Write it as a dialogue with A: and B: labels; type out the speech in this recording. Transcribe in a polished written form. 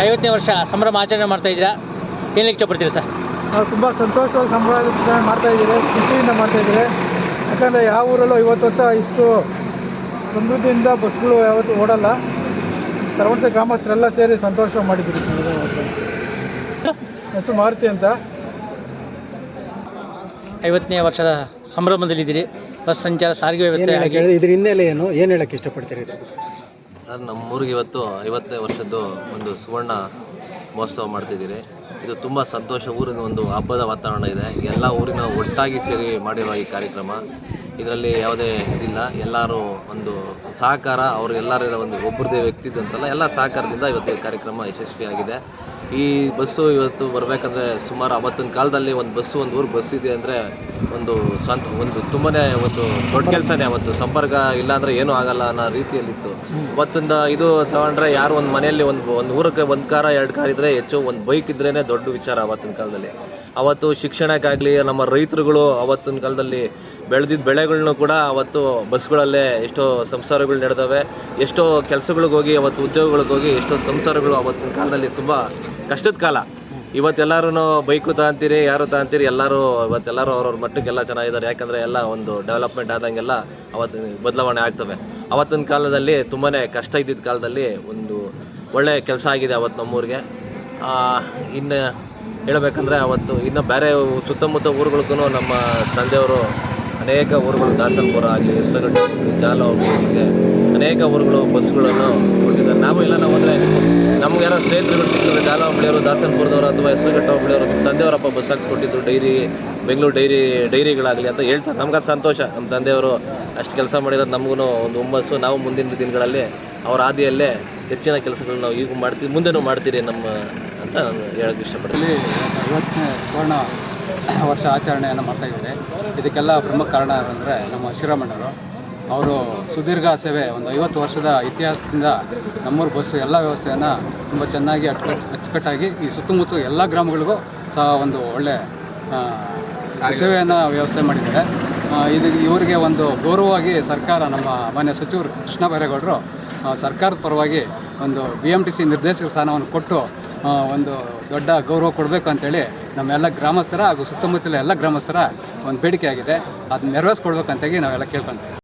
A: 50ನೇ ವರ್ಷ ಸಂಭ್ರಮ ಆಚರಣೆ ಮಾಡ್ತಾ ಇದ್ದೀರಾ, ಏನು ಇಷ್ಟಪಡ್ತೀರಾ ಸರ್?
B: ನಾವು ತುಂಬ ಸಂತೋಷವಾಗಿ ಸಂಭ್ರಮ ಮಾಡ್ತಾಯಿದ್ದೀರಿ, ಖುಷಿಯಿಂದ ಮಾಡ್ತಾಯಿದ್ದೀರಿ. ಯಾಕಂದರೆ ಯಾವ ಊರಲ್ಲೂ 50 ವರ್ಷ ಇಷ್ಟು ಸಮೃದ್ಧಿಯಿಂದ ಬಸ್ಗಳು ಯಾವತ್ತೂ ಓಡಲ್ಲ. ತರವಣಸೆ ಗ್ರಾಮಸ್ಥರೆಲ್ಲ ಸೇರಿ ಸಂತೋಷವಾಗಿ ಮಾಡಿದ್ದೀರಿ. ಹೆಸರು ಮಾರುತಿ ಅಂತ.
A: 50ನೇ ವರ್ಷದ ಸಂಭ್ರಮದಲ್ಲಿದ್ದೀರಿ. ಬಸ್ ಸಂಚಾರ, ಸಾರಿಗೆ ವ್ಯವಸ್ಥೆ ಹಾಗೆ
B: ಇದ್ರ ಹಿನ್ನೆಲೆ ಏನು ಹೇಳಕ್ಕೆ ಇಷ್ಟಪಡ್ತೀರಿ?
C: ಸರ್, ನಮ್ಮೂರಿಗೆ ಇವತ್ತು 50ನೇ ವರ್ಷದ್ದು ಒಂದು ಸುವರ್ಣ ಮಹೋತ್ಸವ ಮಾಡ್ತಿದ್ದೀರಿ. ಇದು ತುಂಬ ಸಂತೋಷ. ಊರಿನ ಒಂದು ಹಬ್ಬದ ವಾತಾವರಣ ಇದೆ. ಎಲ್ಲ ಊರಿನ ಒಟ್ಟಾಗಿ ಸೇರಿ ಮಾಡಿರುವ ಈ ಕಾರ್ಯಕ್ರಮ. ಇದರಲ್ಲಿ ಯಾವುದೇ ಇದಿಲ್ಲ. ಎಲ್ಲರೂ ಒಂದು ಸಹಕಾರ, ಅವ್ರಿಗೆಲ್ಲರ ಒಂದು ಒಬ್ಬರದೇ ವ್ಯಕ್ತಿದ್ದು ಅಂತಲ್ಲ, ಎಲ್ಲ ಸಹಕಾರದಿಂದ ಇವತ್ತು ಈ ಕಾರ್ಯಕ್ರಮ ಯಶಸ್ವಿಯಾಗಿದೆ. ಈ ಬಸ್ಸು ಇವತ್ತು ಬರಬೇಕಂದ್ರೆ ಸುಮಾರು ಅವತ್ತಿನ ಕಾಲದಲ್ಲಿ ಒಂದು ಬಸ್ಸು, ಒಂದು ಊರಿಗೆ ಬಸ್ ಇದೆ ಅಂದರೆ ಒಂದು ತುಂಬಾ ಒಂದು ದೊಡ್ಡ ಕೆಲಸನೇ. ಅವತ್ತು ಸಂಪರ್ಕ ಇಲ್ಲಾಂದರೆ ಏನೂ ಆಗಲ್ಲ ಅನ್ನೋ ರೀತಿಯಲ್ಲಿತ್ತು. ಅವತ್ತಿಂದ ಇದು ತಗೊಂಡ್ರೆ ಯಾರು ಒಂದು ಮನೆಯಲ್ಲಿ ಒಂದು ಊರಕ್ಕೆ 1 ಕಾರ 2 ಕಾರ್ ಇದ್ದರೆ ಹೆಚ್ಚು, ಒಂದು ಬೈಕ್ ಇದ್ರೇ ದೊಡ್ಡ ವಿಚಾರ ಅವತ್ತಿನ ಕಾಲದಲ್ಲಿ. ಅವತ್ತು ಶಿಕ್ಷಣಕ್ಕಾಗಲಿ, ನಮ್ಮ ರೈತರುಗಳು ಅವತ್ತಿನ ಕಾಲದಲ್ಲಿ ಬೆಳೆದಿದ್ದ ಬೆಳೆಗಳನ್ನೂ ಕೂಡ ಅವತ್ತು ಬಸ್ಗಳಲ್ಲೇ ಎಷ್ಟೋ ಸಂಸಾರಗಳು ನಡೆದವೆ. ಎಷ್ಟೋ ಕೆಲಸಗಳಿಗೆ ಹೋಗಿ, ಅವತ್ತು ಉದ್ಯೋಗಗಳಿಗೆ ಹೋಗಿ ಎಷ್ಟೋ ಸಂಸಾರಗಳು ಅವತ್ತಿನ ಕಾಲದಲ್ಲಿ ತುಂಬ ಕಷ್ಟದ ಕಾಲ. ಇವತ್ತೆಲ್ಲರೂ ಬೈಕು ತಗೊಂತೀರಿ, ಯಾರು ತಗೊಂತೀರಿ, ಇವತ್ತೆಲ್ಲರೂ ಅವ್ರವ್ರ ಮಟ್ಟಕ್ಕೆಲ್ಲ ಚೆನ್ನಾಗಿದ್ದಾರೆ. ಯಾಕಂದರೆ ಎಲ್ಲ ಒಂದು ಡೆವಲಪ್ಮೆಂಟ್ ಆದಂಗೆಲ್ಲ ಅವತ್ತು ಬದಲಾವಣೆ ಆಗ್ತವೆ. ಅವತ್ತಿನ ಕಾಲದಲ್ಲಿ ತುಂಬಾ ಕಷ್ಟ ಇದ್ದಿದ್ದ ಕಾಲದಲ್ಲಿ ಒಂದು ಒಳ್ಳೆಯ ಕೆಲಸ ಆಗಿದೆ ಅವತ್ತು ನಮ್ಮೂರಿಗೆ. ಇನ್ನು ಹೇಳಬೇಕಂದ್ರೆ ಅವತ್ತು ಇನ್ನು ಬೇರೆ ಸುತ್ತಮುತ್ತ ಊರುಗಳಿಗೂ ನಮ್ಮ ತಂದೆಯವರು ಅನೇಕ ಊರುಗಳು, ದಾಸನಪುರ ಆಗಲಿ, ಹೆಸರುಘಟ್ಟ, ಜಾಲಹಳ್ಳಿ, ಹೀಗೆ ಅನೇಕ ಊರುಗಳು ಬಸ್ಗಳನ್ನು ಕೊಟ್ಟಿದ್ದಾರೆ. ನಾವು ಹೋದರೆ ನಮಗೇನೋ ಸ್ನೇಹಿತರುಗಳು ಸಿಕ್ಕಿದ್ರೆ ಜಾಲಹಳ್ಳಿಯವರು, ದಾಸನಪುರದವರು ಅಥವಾ ಹೆಸರುಘಟ್ಟ ಹೋಬಳಿಯವರು, ನಿಮ್ಮ ತಂದೆಯವರಪ್ಪ ಬಸ್ ಹಾಕ್ಸ್ಕೊಟ್ಟಿದ್ದು ಬೆಂಗಳೂರು ಡೈರಿಗಳಾಗಲಿ ಅಂತ ಹೇಳ್ತಾರೆ. ನಮ್ಗೆ ಅದು ಸಂತೋಷ. ನಮ್ಮ ತಂದೆಯವರು ಅಷ್ಟು ಕೆಲಸ ಮಾಡಿರೋದು ನಮಗೂ ಒಂದು ಹುಮ್ಮಸ್ಸು. ನಾವು ಮುಂದಿನ ದಿನಗಳಲ್ಲಿ ಅವರ ಹಾದಿಯಲ್ಲೇ ಹೆಚ್ಚಿನ ಕೆಲಸಗಳನ್ನ ನಾವು ಈಗ ಮಾಡ್ತೀವಿ, ಮುಂದೆನೂ ಮಾಡ್ತೀರಿ ಅಂತ ನಾನು ಹೇಳೋಕ್ಕೆ ಇಷ್ಟಪಡ್ತೀನಿ.
B: 50ನೇ ಸುವರ್ಣ ವರ್ಷ ಆಚರಣೆಯನ್ನು ಮಾಡ್ತಾಯಿದ್ದಾರೆ. ಇದಕ್ಕೆಲ್ಲ ಪ್ರಮುಖ ಕಾರಣ ಅಂದರೆ ನಮ್ಮ ಶ್ರೀರಾಮಣ್ಣವರು. ಅವರು ಸುದೀರ್ಘ ಸೇವೆ, ಒಂದು 50 ವರ್ಷದ ಇತಿಹಾಸದಿಂದ ನಮ್ಮೂರು ಬಸ್ಸು ಎಲ್ಲ ವ್ಯವಸ್ಥೆಯನ್ನು ತುಂಬ ಚೆನ್ನಾಗಿ ಅಚ್ಚುಕಟ್ಟಾಗಿ ಈ ಸುತ್ತಮುತ್ತ ಎಲ್ಲ ಗ್ರಾಮಗಳಿಗೂ ಸಹ ಒಂದು ಒಳ್ಳೆ ಸೇವೆಯನ್ನು ವ್ಯವಸ್ಥೆ ಮಾಡಿದ್ದಾರೆ. ಇವರಿಗೆ ಒಂದು ಗೌರವವಾಗಿ ಸರ್ಕಾರ, ನಮ್ಮ ಮಾನ್ಯ ಸಚಿವರು ಕೃಷ್ಣ ಬೈರೇಗೌಡರು ಸರ್ಕಾರದ ಪರವಾಗಿ ಒಂದು BMTC ನಿರ್ದೇಶಕ ಸ್ಥಾನವನ್ನು ಕೊಟ್ಟು ಒಂದು ದೊಡ್ಡ ಗೌರವ ಕೊಡಬೇಕು ಅಂತೇಳಿ ನಮ್ಮೆಲ್ಲ ಗ್ರಾಮಸ್ಥರ ಹಾಗೂ ಸುತ್ತಮುತ್ತಲ ಎಲ್ಲ ಗ್ರಾಮಸ್ಥರ ಒಂದು ಬೇಡಿಕೆ ಆಗಿದೆ. ಅದನ್ನ ನೆರವೇರಿಸ್ಕೊಡ್ಬೇಕಂತಾಗಿ ನಾವೆಲ್ಲ ಕೇಳ್ಕೊಂತೀವಿ.